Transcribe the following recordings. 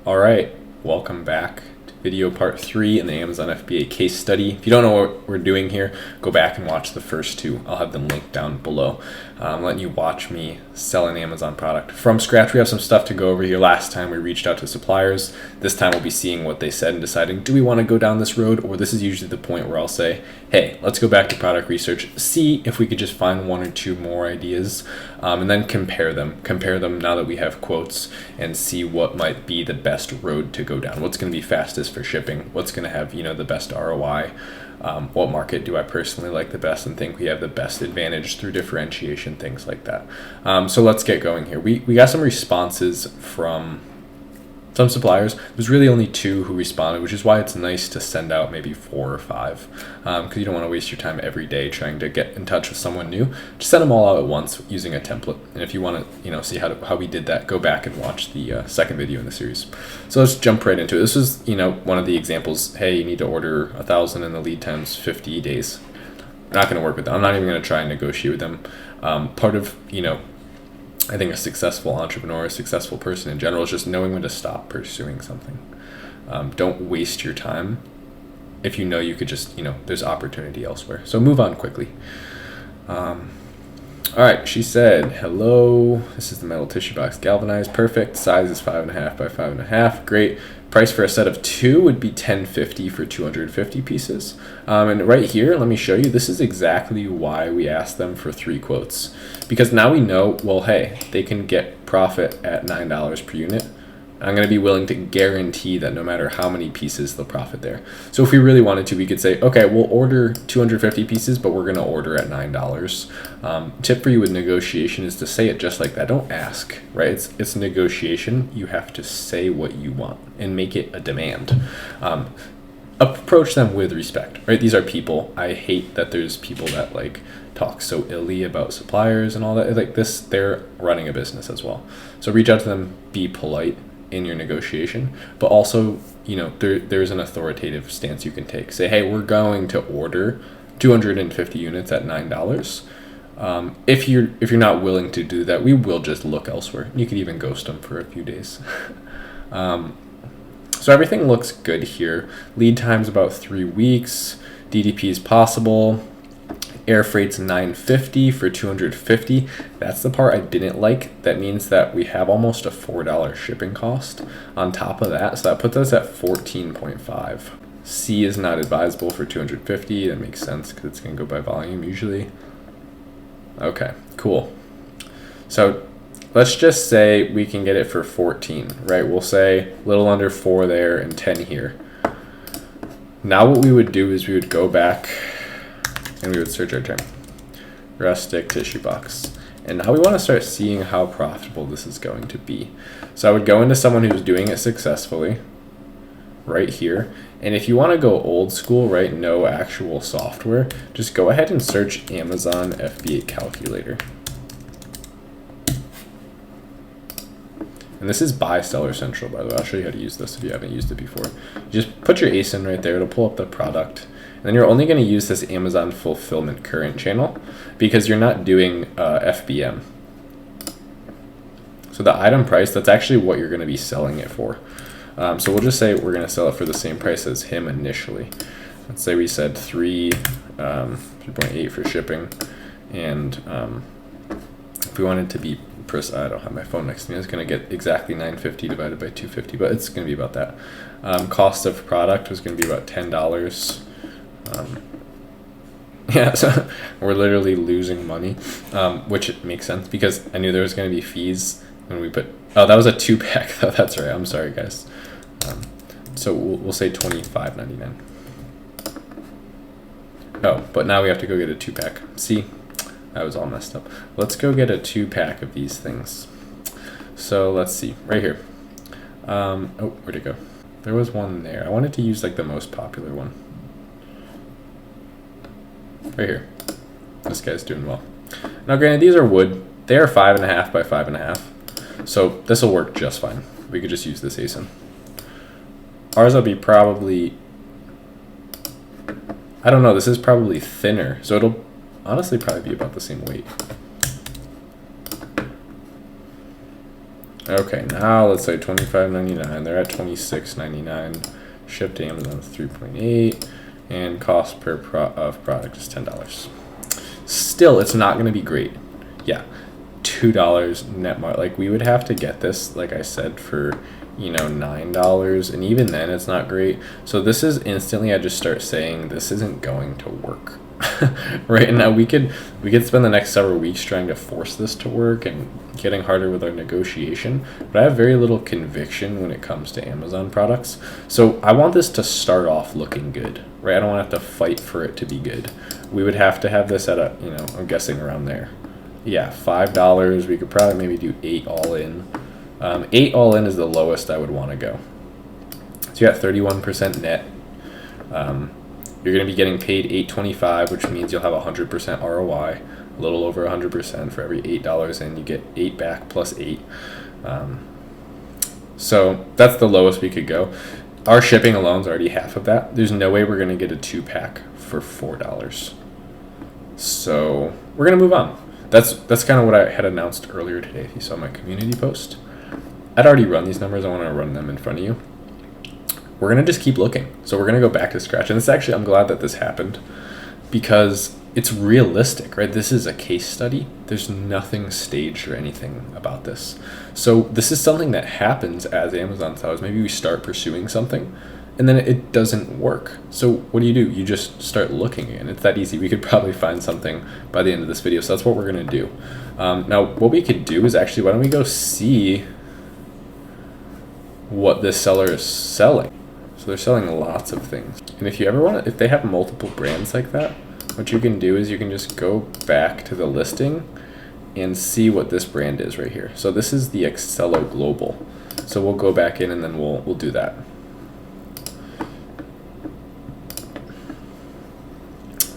All right, welcome back to video part 3 in the Amazon FBA case study. If you don't know what we're doing here, go back and watch the first two. I'll have them linked down below. I'm letting you watch me sell an Amazon product from scratch. We have some stuff to go over here. Last time we reached out to suppliers. This time we'll be seeing what they said and deciding, do we want to go down this road? Or this is usually the point where I'll say, hey, let's go back to product research, see if we could just find one or two more ideas, and then compare them. Compare them now that we have quotes and see what might be the best road to go down. What's going to be fastest for shipping? What's going to have, the best ROI? What market do I personally like the best and think we have the best advantage through differentiation, things like that. So let's get going here. We got some responses from some suppliers. It was really only 2 who responded, which is why it's nice to send out maybe 4 or 5, because you don't want to waste your time every day trying to get in touch with someone new. Just send them all out at once using a template. And if you want to, see how we did that, go back and watch the second video in the series. So let's jump right into it. This is, one of the examples. Hey, you need to order 1,000 and the lead time's 50 days. I'm not going to work with them. I'm not even going to try and negotiate with them. Part of, I think a successful entrepreneur, a successful person in general, is just knowing when to stop pursuing something. Don't waste your time if you know you could just, there's opportunity elsewhere. So move on quickly. All right, she said, hello, this is the metal tissue box galvanized. Perfect. Size is 5.5 by 5.5. Great. Price for a set of 2 would be $10.50 for 250 pieces. And right here, let me show you, this is exactly why we asked them for 3 quotes. Because now we know, well, hey, they can get profit at $9 per unit. I'm going to be willing to guarantee that no matter how many pieces, they'll profit there. So if we really wanted to, we could say, okay, we'll order 250 pieces, but we're going to order at $9. Tip for you with negotiation is to say it just like that. Don't ask, right? It's negotiation. You have to say what you want and make it a demand. Approach them with respect, right? These are people. I hate that there's people that talk so illy about suppliers and all that. Like this, they're running a business as well. So reach out to them, be polite in your negotiation, but also, there's an authoritative stance you can take. Say, hey, we're going to order 250 units at $9. If you're not willing to do that, we will just look elsewhere. You could even ghost them for a few days. So everything looks good here. Lead time's about 3 weeks. DDP is possible. Air freight's $9.50 for 250. That's the part I didn't like. That means that we have almost a $4 shipping cost on top of that. So that puts us at 14.5. C is not advisable for 250. That makes sense because it's going to go by volume usually. Okay, cool. So let's just say we can get it for 14, right? We'll say a little under 4 there and 10 here. Now what we would do is we would go back and we would search our term, rustic tissue box. And now we want to start seeing how profitable this is going to be. So I would go into someone who's doing it successfully right here. And if you want to go old school, right, no actual software, just go ahead and search Amazon FBA calculator. And this is by Seller Central, by the way. I'll show you how to use this if you haven't used it before. You just put your ASIN right there. It'll pull up the product. And then you're only going to use this Amazon Fulfillment Current channel because you're not doing FBM. So the item price, that's actually what you're going to be selling it for. So we'll just say we're going to sell it for the same price as him initially. Let's say we said 3.8 for shipping. And if we wanted to be I don't have my phone next to me. It's going to get exactly $9.50 divided by 250, but it's going to be about that. Cost of product was going to be about $10. Yeah, so we're literally losing money, which makes sense because I knew there was going to be fees when we put. Oh, that was a 2-pack though. That's right. I'm sorry, guys. So we'll say $25.99. Oh, but now we have to go get a 2-pack. See. That was all messed up. Let's go get a 2-pack of these things. So let's see, right here. Oh, where'd it go? There was one there. I wanted to use the most popular one. Right here. This guy's doing well. Now granted, these are wood. They are 5.5 by 5.5. So this will work just fine. We could just use this ASIN. Ours will be probably, I don't know, this is probably thinner. So it'll honestly probably be about the same weight. Okay, now let's say $25.99. They're at $26.99. Shipped to Amazon 3.8, and cost per of product is $10. Still, it's not going to be great. Yeah, $2 net margin. Like, we would have to get this, like I said, for $9, and even then it's not great. So this is instantly, I just start saying this isn't going to work. Right now we could spend the next several weeks trying to force this to work and getting harder with our negotiation, but I have very little conviction when it comes to Amazon products. So I want this to start off looking good, right? I don't want to have to fight for it to be good. We would have to have this at a, I'm guessing around there. Yeah, $5. We could probably maybe do 8 all in. 8 all in is the lowest I would want to go. So you got 31% net. You're going to be getting paid $8.25, which means you'll have 100% ROI, a little over 100% for every $8 in. You get 8 back plus 8. So that's the lowest we could go. Our shipping alone is already half of that. There's no way we're going to get a 2-pack for $4. So we're going to move on. That's kind of what I had announced earlier today. If you saw my community post, I'd already run these numbers. I want to run them in front of you. We're going to just keep looking. So we're going to go back to scratch. And I'm glad that this happened because it's realistic, right? This is a case study. There's nothing staged or anything about this. So this is something that happens as Amazon sellers. Maybe we start pursuing something and then it doesn't work. So what do? You just start looking, and it's that easy. We could probably find something by the end of this video. So that's what we're going to do. Now, what we could do is actually, why don't we go see what this seller is selling? So they're selling lots of things. And if you ever want to, if they have multiple brands like that, what you can do is you can just go back to the listing and see what this brand is right here. So this is the Excello Global. So we'll go back in and then we'll do that.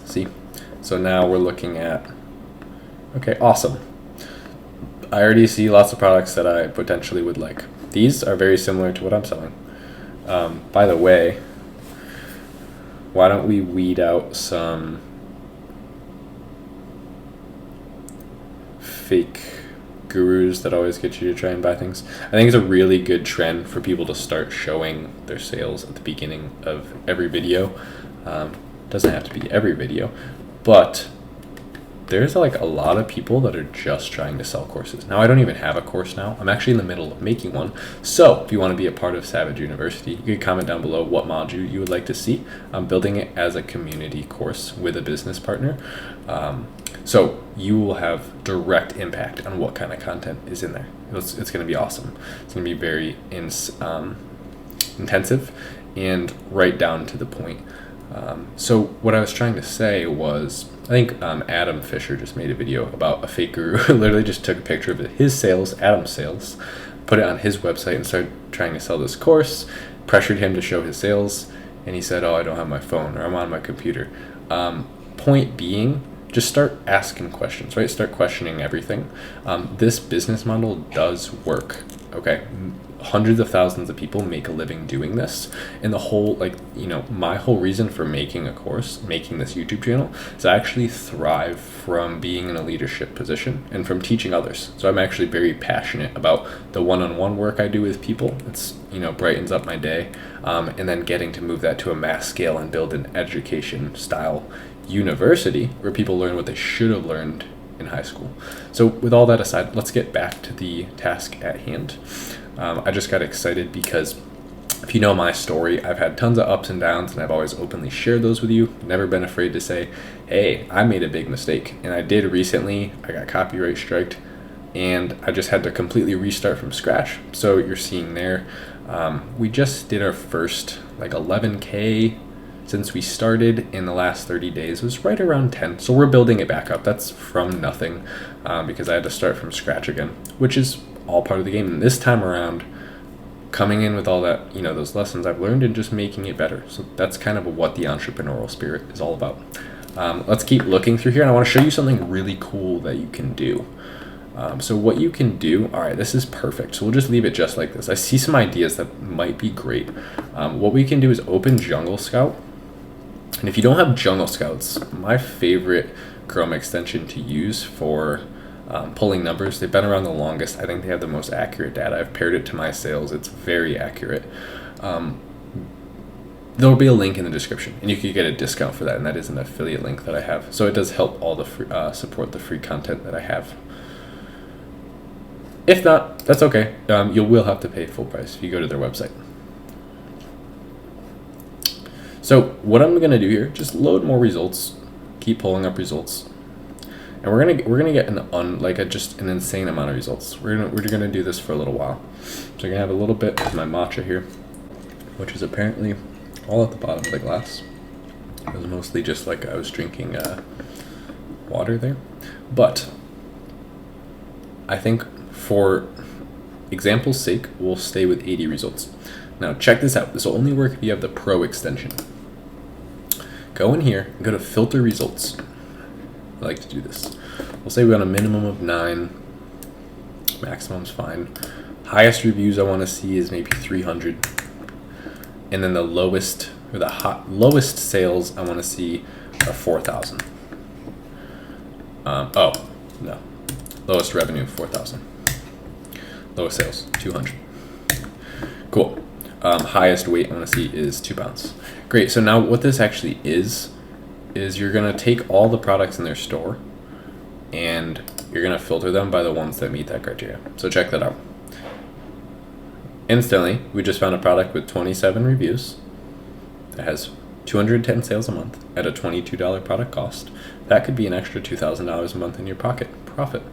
See? So now we're looking at, okay, awesome. I already see lots of products that I potentially would like. These are very similar to what I'm selling. By the way, why don't we weed out some fake gurus that always get you to try and buy things? I think it's a really good trend for people to start showing their sales at the beginning of every video. Doesn't have to be every video, but there's like a lot of people that are just trying to sell courses. Now, I don't even have a course now. I'm actually in the middle of making one. So if you want to be a part of Savage University, you can comment down below what module you would like to see. I'm building it as a community course with a business partner. So you will have direct impact on what kind of content is in there. It's going to be awesome. It's going to be very intensive and right down to the point. So what I was trying to say was, I think Adam Fisher just made a video about a fake guru. Literally just took a picture of his sales, Adam's sales, put it on his website and started trying to sell this course, pressured him to show his sales, and he said, oh, I don't have my phone, or I'm on my computer. Point being, just start asking questions, right? Start questioning everything. This business model does work, okay? Hundreds of thousands of people make a living doing this, and the whole, my whole reason for making a course, making this YouTube channel, is I actually thrive from being in a leadership position and from teaching others. So I'm actually very passionate about the one-on-one work I do with people. It's brightens up my day, and then getting to move that to a mass scale and build an education style university where people learn what they should have learned in high school. So with all that aside, let's get back to the task at hand. I just got excited because if you know my story, I've had tons of ups and downs, and I've always openly shared those with you. Never been afraid to say, hey, I made a big mistake. And I did recently. I got copyright striked, and I just had to completely restart from scratch. So you're seeing there, we just did our first 11K since we started. In the last 30 days. It was right around 10. So we're building it back up. That's from nothing, because I had to start from scratch again, which is all part of the game. And this time around, coming in with all that, those lessons I've learned and just making it better. So that's kind of what the entrepreneurial spirit is all about. Let's keep looking through here, and I want to show you something really cool that you can do. So what you can do, all right, this is perfect. So we'll just leave it just like this. I see some ideas that might be great. What we can do is open Jungle Scout. And if you don't have Jungle Scouts, my favorite Chrome extension to use for pulling numbers. They've been around the longest. I think they have the most accurate data. I've paired it to my sales. It's very accurate. There'll be a link in the description, and you could get a discount for that, and that is an affiliate link that I have. So it does help all the free, support the free content that I have. If not, that's okay. You will have to pay full price if you go to their website. So what I'm gonna do here, just load more results, keep pulling up results, and we're gonna get just an insane amount of results. We're gonna do this for a little while. So I'm gonna have a little bit of my matcha here, which is apparently all at the bottom of the glass. It was mostly just like I was drinking water there. But I think for example's sake, we'll stay with 80 results. Now check this out. This will only work if you have the Pro extension. Go in here and go to filter results. I like to do this. We'll say we want a minimum of 9. Maximum's fine. Highest reviews I want to see is maybe 300. And then the lowest lowest sales I want to see are 4,000. Lowest revenue 4,000. Lowest sales 200. Cool. Highest weight I want to see is 2 pounds. Great. So now what this actually is you're gonna take all the products in their store and you're gonna filter them by the ones that meet that criteria. So check that out. Instantly, we just found a product with 27 reviews that has 210 sales a month at a $22 product cost. That could be an extra $2,000 a month in your pocket profit.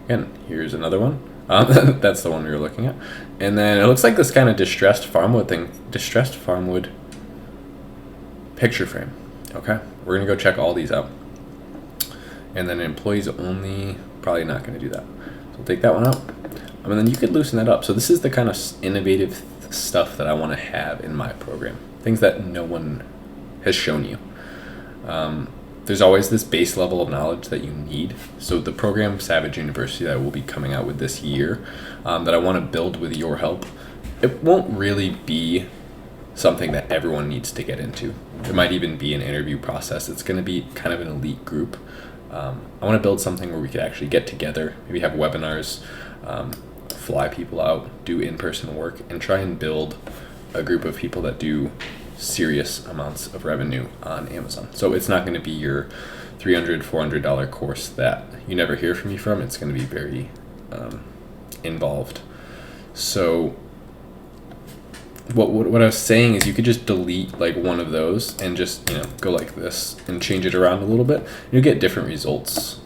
Again, here's another one. That's the one we were looking at. And then it looks like this kind of distressed farmwood picture frame. Okay, we're gonna go check all these out. And then employees only, probably not gonna do that. So we'll take that one out. And then you could loosen that up. So this is the kind of innovative stuff that I want to have in my program. Things that no one has shown you. There's always this base level of knowledge that you need. So the program Savage University that will be coming out with this year, that I want to build with your help, it won't really be something that everyone needs to get into. It might even be an interview process. It's going to be kind of an elite group. I want to build something where we could actually get together, maybe have webinars, fly people out, do in-person work, and try and build a group of people that do serious amounts of revenue on Amazon. So it's not going to be your $300, $400 course that you never hear from me from. It's going to be very involved. So what I was saying is you could just delete like one of those and just go like this and change it around a little bit. You'll get different results.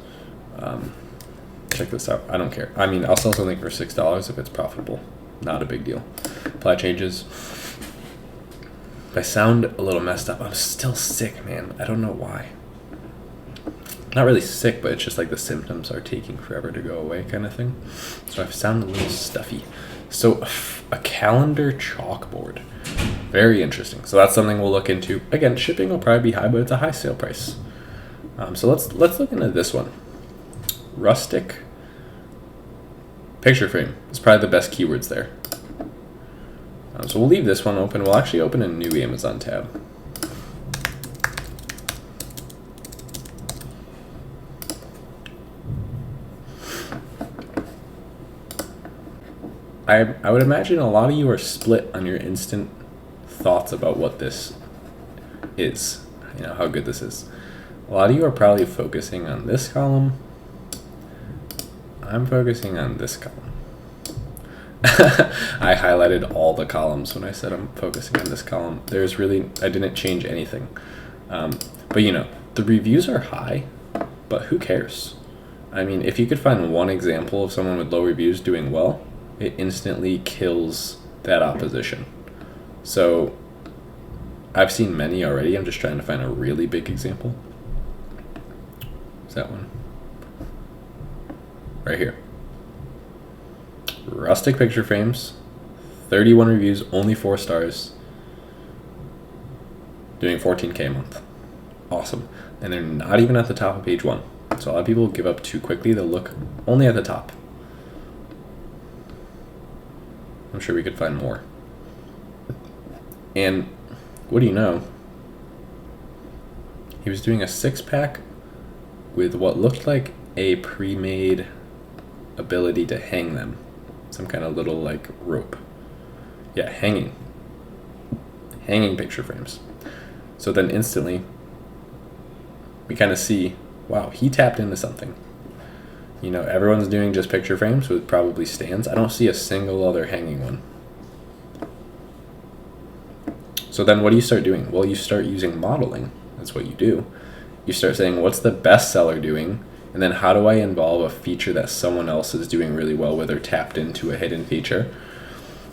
Check this out. I don't care. I mean, I'll sell something for $6 if it's profitable. Not a big deal. Apply changes. If I sound a little messed up, I'm still sick, man. I don't know why. Not really sick, but it's just like the symptoms are taking forever to go away kind of thing. So I sound a little stuffy. So a calendar chalkboard. Very interesting. So that's something we'll look into. Again, shipping will probably be high, but it's a high sale price. So let's look into this one. Rustic picture frame is probably the best keywords there. So we'll leave this one open. We'll actually open a new Amazon tab. I would imagine a lot of you are split on your instant thoughts about what this is, how good this is. A lot of you are probably focusing on this column. I'm focusing on this column. I highlighted all the columns when I said I'm focusing on this column. I didn't change anything. But the reviews are high, but who cares? I mean, if you could find one example of someone with low reviews doing well, it instantly kills that opposition. So I've seen many already. I'm just trying to find a really big example. Is that one? Right here. Rustic picture frames, 31 reviews, only 4 stars, doing $14K a month. Awesome. And they're not even at the top of page 1. So a lot of people give up too quickly. They'll look only at the top. I'm sure we could find more. And what do you know? He was doing a 6-pack with what looked like a pre-made ability to hang them. Some kind of little like rope. Yeah, hanging picture frames. So then instantly we kind of see, wow, he tapped into something. You know, everyone's doing just picture frames with probably stands. I don't see a single other hanging one. So then what do you start doing? Well, you start using modeling. That's what you do. You start saying, what's the best seller doing? And then how do I involve a feature that someone else is doing really well with or tapped into a hidden feature?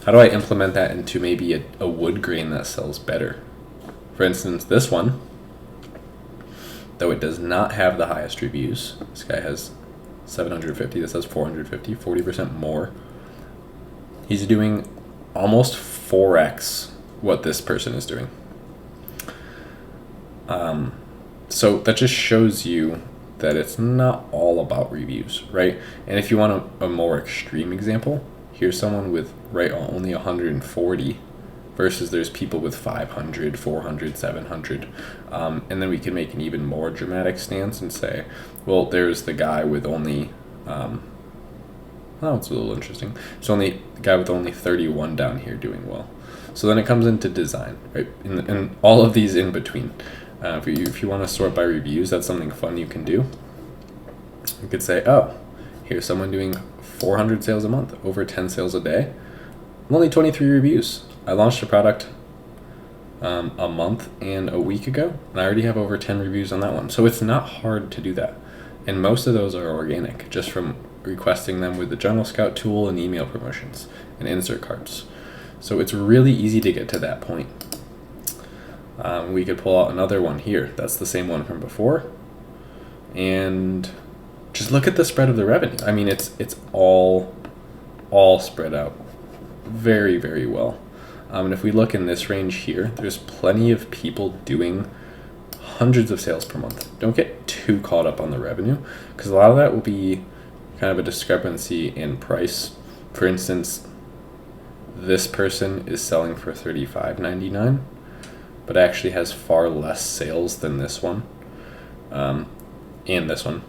How do I implement that into maybe a wood grain that sells better? For instance, this one, though it does not have the highest reviews, this guy has 750, this has 450, 40% more. He's doing almost 4x what this person is doing. So that just shows you that it's not all about reviews, right? And if you want a more extreme example, here's someone with only 140 versus there's people with 500, 400, 700. And then we can make an even more dramatic stance and say, well, there's the guy with only, it's a little interesting. It's only the guy with only 31 down here doing well. So then it comes into design, right? And all of these in between. If you want to sort by reviews, that's something fun you can do. You could say, oh, here's someone doing 400 sales a month, over 10 sales a day, only 23 reviews. I launched a product a month and a week ago, and I already have over 10 reviews on that one. So it's not hard to do that. And most of those are organic, just from requesting them with the General Scout tool and email promotions and insert cards. So it's really easy to get to that point. We could pull out another one here. That's the same one from before. And just look at the spread of the revenue. I mean, it's all spread out very, very well. And if we look in this range here, there's plenty of people doing hundreds of sales per month. Don't get too caught up on the revenue, because a lot of that will be kind of a discrepancy in price. For instance, this person is selling for $35.99, but actually has far less sales than this one, and this one.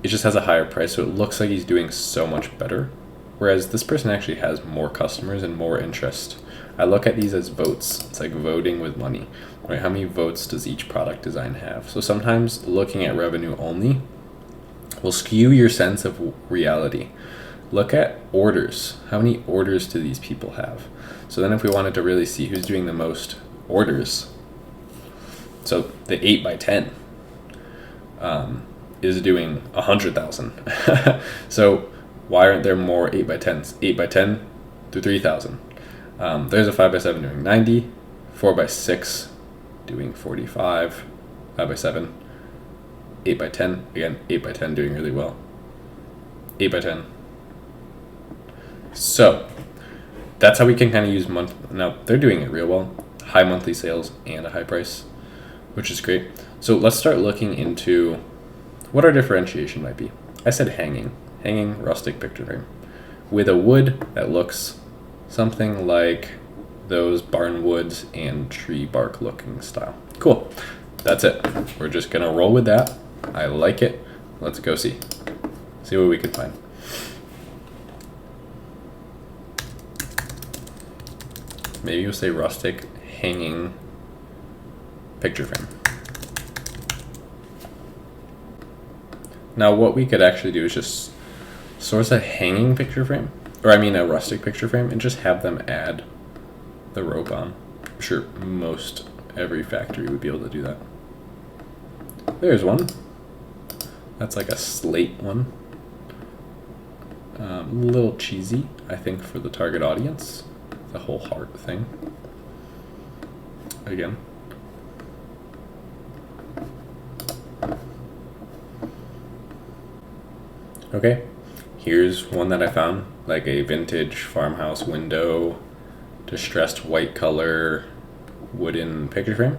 It just has a higher price, so it looks like he's doing so much better, whereas this person actually has more customers and more interest. I look at these as votes. It's like voting with money, right? How many votes does each product design have? So sometimes looking at revenue only will skew your sense of reality. Look at orders. How many orders do these people have? So then if we wanted to really see who's doing the most orders, so the 8x10 is doing 100,000. So why aren't there more 8x10s? 8x10 to 3,000. There's a 5x7 doing 90, 4x6 doing 45, 5x7, 8x10, again, 8x10 doing really well, 8x10. So that's how we can kind of use month. Now they're doing it real well, high monthly sales and a high price, which is great. So let's start looking into what our differentiation might be. I said hanging rustic picture frame with a wood that looks something like those barn woods and tree bark looking style. Cool. That's it. We're just gonna roll with that. I like it. Let's go see what we can find. Maybe you'll say rustic hanging picture frame. Now what we could actually do is just source a hanging picture frame, or a rustic picture frame, and just have them add the rope on. I'm sure most every factory would be able to do that. There's one. That's like a slate one. A little cheesy, I think, for the target audience. The whole heart thing. Again. Okay, here's one that I found, like a vintage farmhouse window, distressed white color, wooden picture frame.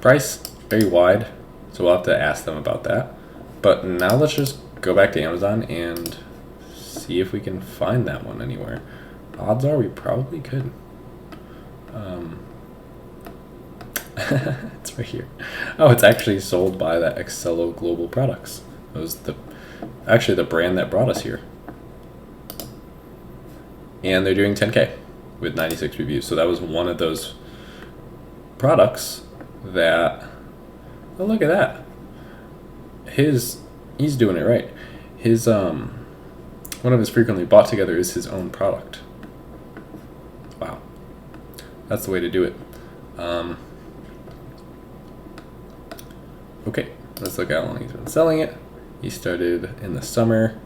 Price, very wide, so we'll have to ask them about that. But now let's just go back to Amazon and see if we can find that one anywhere. Odds are we probably could. It's right here. Oh, it's actually sold by that Excello Global Products. It was actually the brand that brought us here. And they're doing 10K with 96 reviews. So that was one of those products that, oh, look at that. He's doing it right. His one of his frequently bought together is his own product. Wow. That's the way to do it. Okay, let's look at how long he's been selling it. He started in the summer.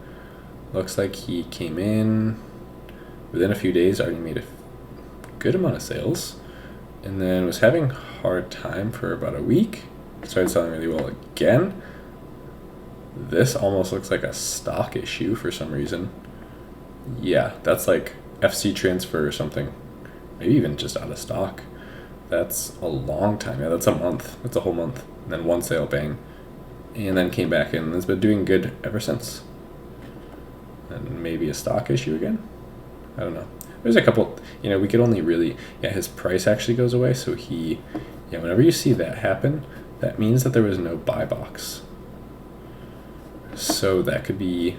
Looks like he came in within a few days, already made a good amount of sales, and then was having a hard time for about a week. Started selling really well again. This almost looks like a stock issue for some reason. Yeah, that's like FC transfer or something. Maybe even just out of stock. That's a long time. Yeah, that's a month. That's a whole month. And then one sale, bang. And then came back in and has been doing good ever since. And maybe a stock issue again? I don't know. There's a couple, we could only really, his price actually goes away. So whenever you see that happen, that means that there was no buy box. So that could be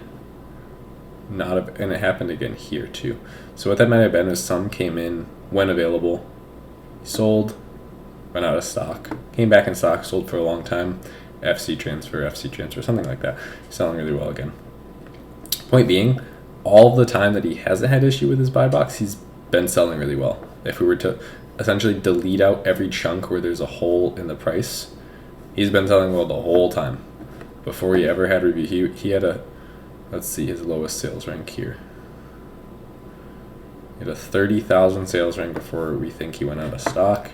and it happened again here too. So what that might have been is some came in, when available, sold, went out of stock, came back in stock, sold for a long time, FC transfer, something like that. Selling really well again. Point being, all the time that he hasn't had issue with his buy box, he's been selling really well. If we were to essentially delete out every chunk where there's a hole in the price, he's been selling well the whole time. Before he ever had review, he had let's see his lowest sales rank here. He had a 30,000 sales rank before we think he went out of stock,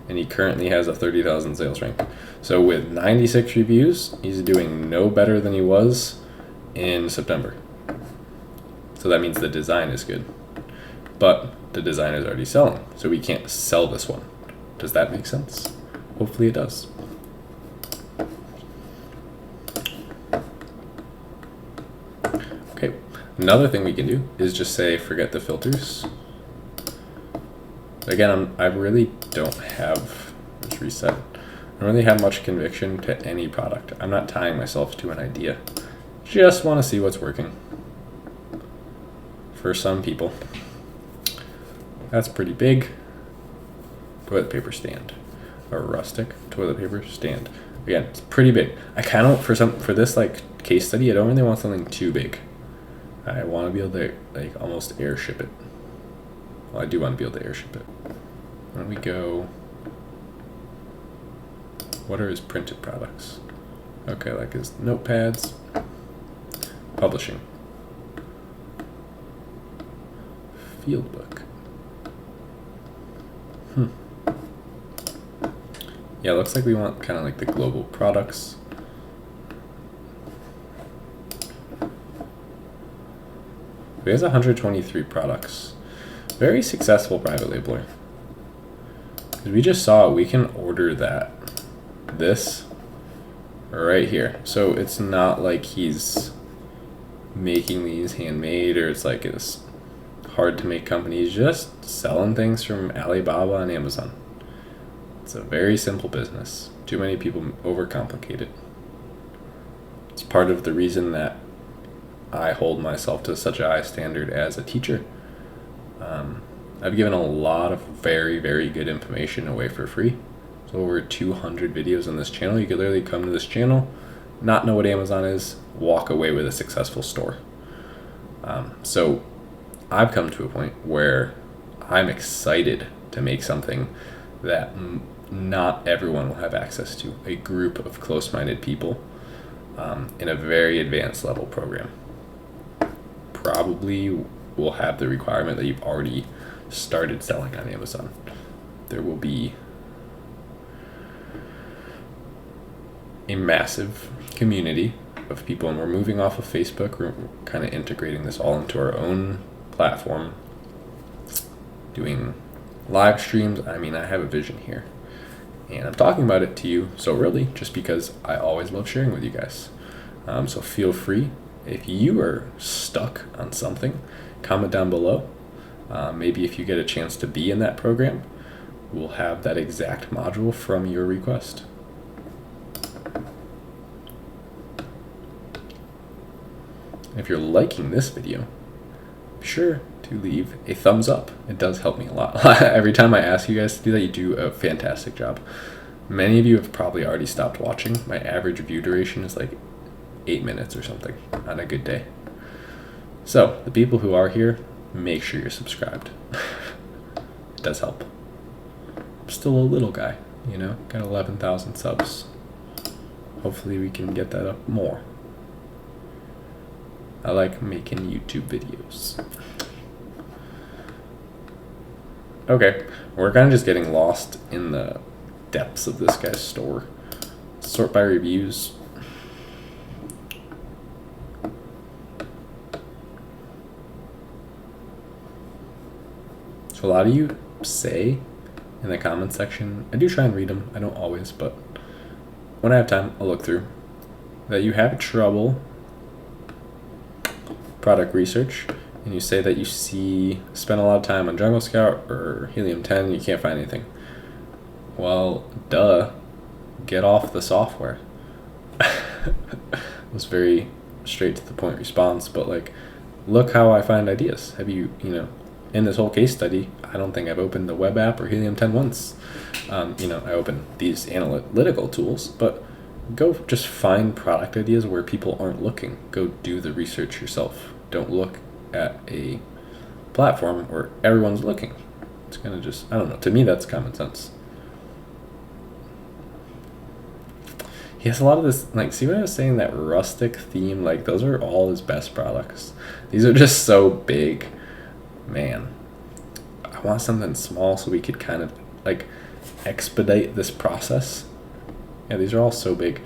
and he currently has a 30,000 sales rank. So with 96 reviews, he's doing no better than he was in September. So that means the design is good, but the design is already selling, so we can't sell this one. Does that make sense? Hopefully it does. Okay, another thing we can do is just say forget the filters. Again, I really don't have, let's reset. I don't really have much conviction to any product. I'm not tying myself to an idea. Just want to see what's working. For some people. That's pretty big. Toilet paper stand. A rustic toilet paper stand. Again, it's pretty big. I kind of, for this like case study, I don't really want something too big. I want to be able to like almost airship it. Well, I do want to be able to airship it. Why don't we go, what are his printed products? Okay, like his notepads. Publishing. Field book. Yeah, it looks like we want kind of like the global products. He has 123 products. Very successful private labeler. Because we just saw we can order this right here. So it's not like he's making these handmade, or it's like it's hard to make companies, just selling things from Alibaba and Amazon. It's a very simple business. Too many people overcomplicate it. It's part of the reason that I hold myself to such a high standard as a teacher. I've given a lot of very, very good information away for free. So over 200 videos on this channel. You could literally come to this channel, not know what Amazon is, walk away with a successful store. So I've come to a point where I'm excited to make something that not everyone will have access to. A group of close-minded people in a very advanced level program. Probably will have the requirement that you've already started selling on Amazon. There will be a massive community of people, and we're moving off of Facebook. We're kind of integrating this all into our own platform, doing live streams. I mean, I have a vision here, and I'm talking about it to you so really just because I always love sharing with you guys. So feel free, if you are stuck on something, comment down below. Maybe if you get a chance to be in that program, who will have that exact module from your request. If you're liking this video, be sure to leave a thumbs up. It does help me a lot. Every time I ask you guys to do that, you do a fantastic job. Many of you have probably already stopped watching. My average view duration is like 8 minutes or something on a good day. So the people who are here, make sure you're subscribed. It does help. I'm still a little guy, you know, got 11,000 subs. Hopefully we can get that up more. I like making YouTube videos. Okay, we're kind of just getting lost in the depths of this guy's store. Sort by reviews. So a lot of you say in the comment section, I do try and read them, I don't always, but when I have time, I'll look through, that you have trouble product research, and you say that you spend a lot of time on Jungle Scout or Helium 10 and you can't find anything. Well, duh, get off the software. It was very straight to the point response, but like, look how I find ideas. Have you know, in this whole case study, I don't think I've opened the web app or Helium 10 once. You know, I opened these analytical tools, but go just find product ideas where people aren't looking. Go do the research yourself. Don't look at a platform where everyone's looking. It's kind of just, I don't know, to me that's common sense. He has a lot of this, like, see what I was saying, that rustic theme, like those are all his best products. These are just so big. Man, I want something small so we could kind of like expedite this process. Yeah, these are all so big.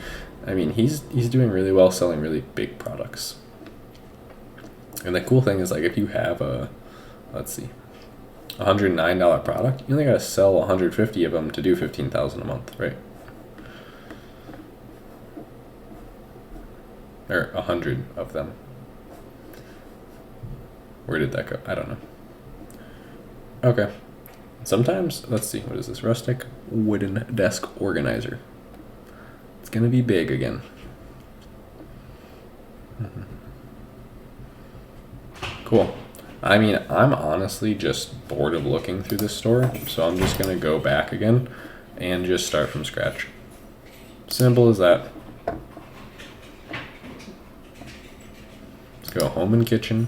I mean, he's doing really well selling really big products. And the cool thing is, like, if you have a, let's see, $109 product, you only gotta sell 150 of them to do 15,000 a month, right? Or 100 of them. Where did that go? I don't know. Okay. Sometimes, let's see, what is this? Rustic wooden desk organizer. It's gonna be big again. Cool. I mean, I'm honestly just bored of looking through this store, so I'm just gonna go back again and just start from scratch. Simple as that. Let's go home and kitchen.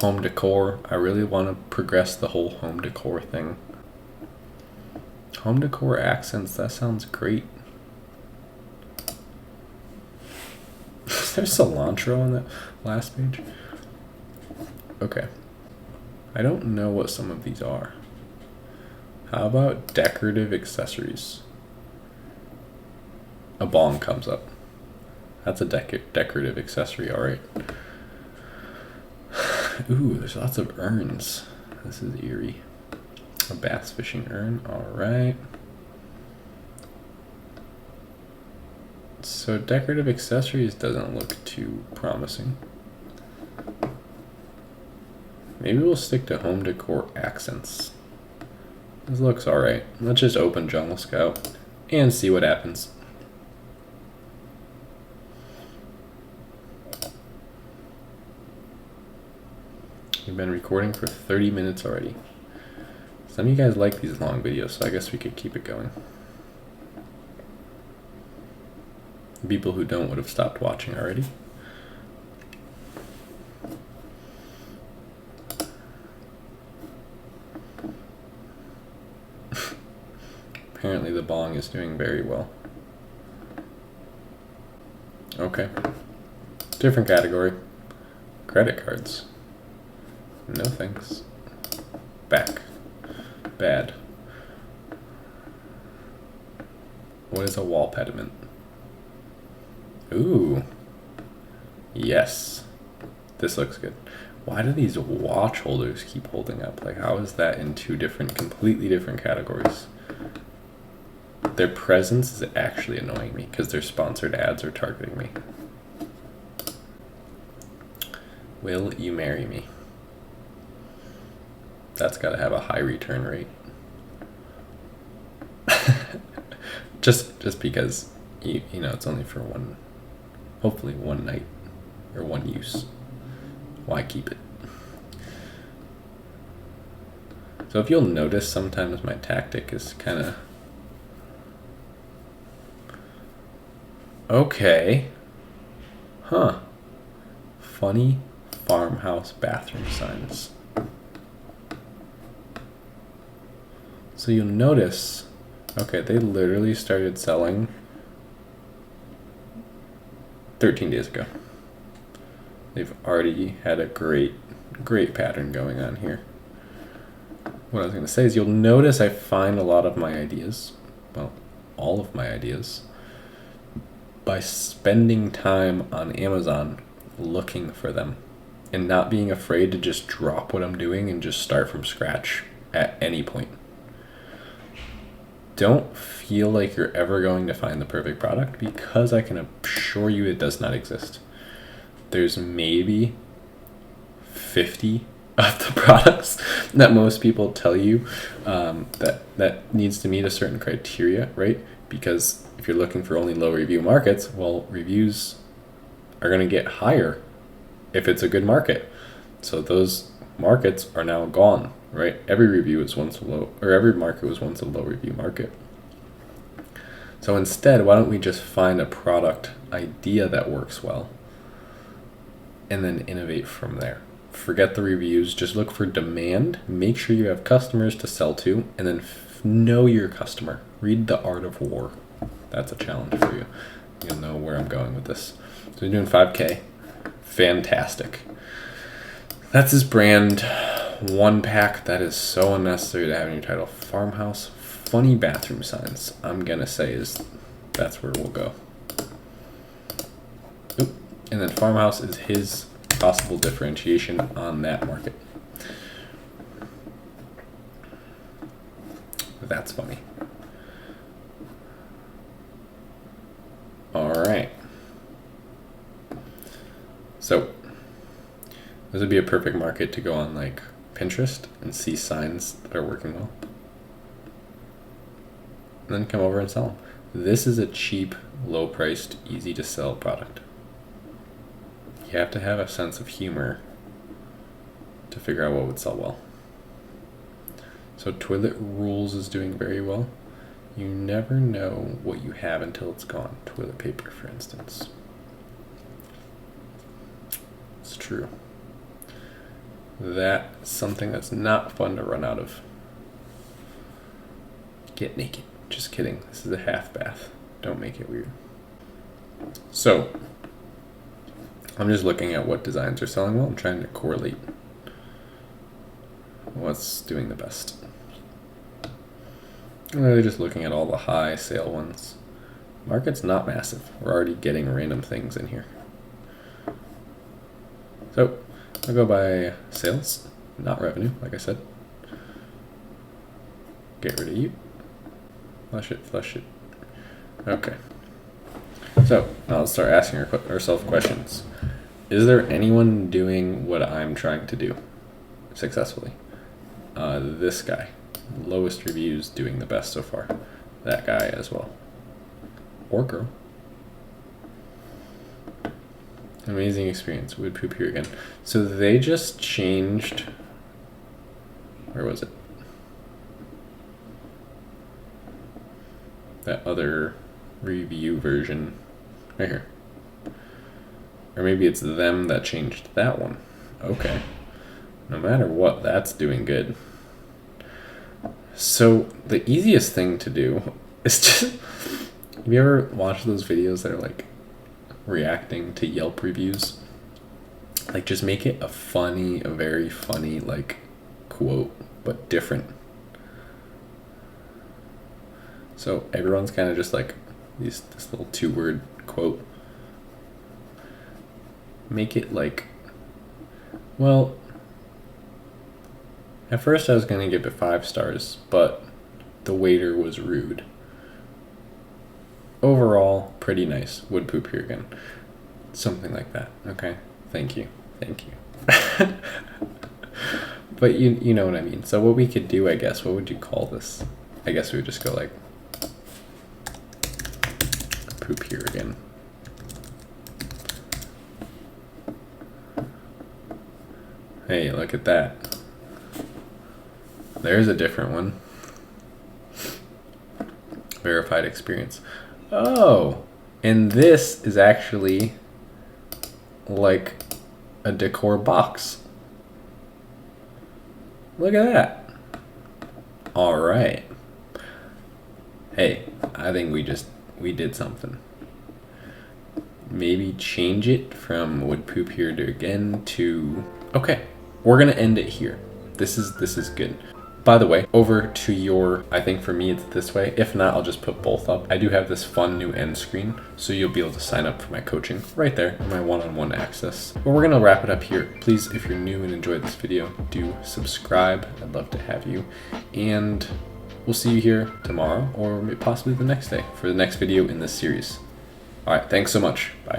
Home decor. I really want to progress the whole home decor thing. Home decor accents, that sounds great. There's cilantro on the last page. Okay. I don't know what some of these are. How about decorative accessories? A bong comes up. That's a decorative accessory, alright. Ooh, there's lots of urns. This is eerie. A bass fishing urn, alright. So decorative accessories doesn't look too promising. Maybe we'll stick to home decor accents. This looks alright. Let's just open Jungle Scout and see what happens. We've been recording for 30 minutes already. Some of you guys like these long videos, so I guess we could keep it going. The people who don't would have stopped watching already. Apparently the bong is doing very well. Okay. Different category. Credit cards. No thanks. Back. Bad. What is a wall pediment? Ooh. Yes. This looks good. Why do these watch holders keep holding up? Like, how is that in two different, completely different categories? Their presence is actually annoying me because their sponsored ads are targeting me. Will you marry me? That's got to have a high return rate. just because you know it's only for one, hopefully one night or one use. Why keep it? So if you'll notice, sometimes my tactic is kind of okay. Huh. Funny farmhouse bathroom signs. So you'll notice, okay, they literally started selling 13 days ago. They've already had a great pattern going on here. What I was going to say is you'll notice I find a lot of my ideas, well, all of my ideas, by spending time on Amazon looking for them and not being afraid to just drop what I'm doing and just start from scratch at any point. Don't feel like you're ever going to find the perfect product, because I can assure you it does not exist. There's maybe 50 of the products that most people tell you that needs to meet a certain criteria, right? Because if you're looking for only low review markets, well, reviews are going to get higher if it's a good market. So those markets are now gone, right? Every review was once a low, or every market was once a low review market. So instead, why don't we just find a product idea that works well and then innovate from there? Forget the reviews, just look for demand, make sure you have customers to sell to, and then know your customer. Read The Art of War. That's a challenge for you. You'll know where I'm going with this. So you're doing 5K. Fantastic. That's his brand. One pack that is so unnecessary to have in your title. Farmhouse funny bathroom signs. I'm gonna say that's where we'll go. Oop. And then farmhouse is his possible differentiation on that market. That's funny. All right. So this would be a perfect market to go on like Pinterest and see signs that are working well. And then come over and sell them. This is a cheap, low-priced, easy-to-sell product. You have to have a sense of humor to figure out what would sell well. So Toilet Rules is doing very well. You never know what you have until it's gone. Toilet paper, for instance. It's true. That's something that's not fun to run out of. Get naked. Just kidding. This is a half bath. Don't make it weird. So, I'm just looking at what designs are selling well. I'm trying to correlate what's doing the best. I'm really just looking at all the high sale ones. Market's not massive. We're already getting random things in here. So, I'll go by sales, not revenue, like I said. Get rid of you. Flush it. Okay. So, now let's start asking ourselves questions. Is there anyone doing what I'm trying to do successfully? This guy. Lowest reviews, doing the best so far. That guy as well. Or girl. Amazing experience. Would poop here again. So they just changed. Where was it? That other review version. Right here. Or maybe it's them that changed that one. Okay. No matter what, that's doing good. So the easiest thing to do is just... Have you ever watched those videos that are like reacting to Yelp reviews? Like just make it a very funny like quote, but different. So everyone's kind of just like this little 2-word quote. Make it like, well, at first I was going to give it 5 stars, but the waiter was rude. Overall, pretty nice. Would poop here again. Something like that. Okay. Thank you. But you know what I mean. So what we could do, I guess, what would you call this? I guess we would just go like poop here again. Hey, look at that. There's a different one. Verified experience. Oh, and this is actually like a decor box. Look at that. All right. Hey, I think we did something. Maybe change it from would poop here to again to, okay, we're gonna end it here. This is good. By the way, over to your, I think for me it's this way. If not, I'll just put both up. I do have this fun new end screen, so you'll be able to sign up for my coaching right there, my one-on-one access. But we're gonna wrap it up here. Please, if you're new and enjoyed this video, do subscribe. I'd love to have you. And we'll see you here tomorrow or possibly the next day for the next video in this series. All right, thanks so much. Bye.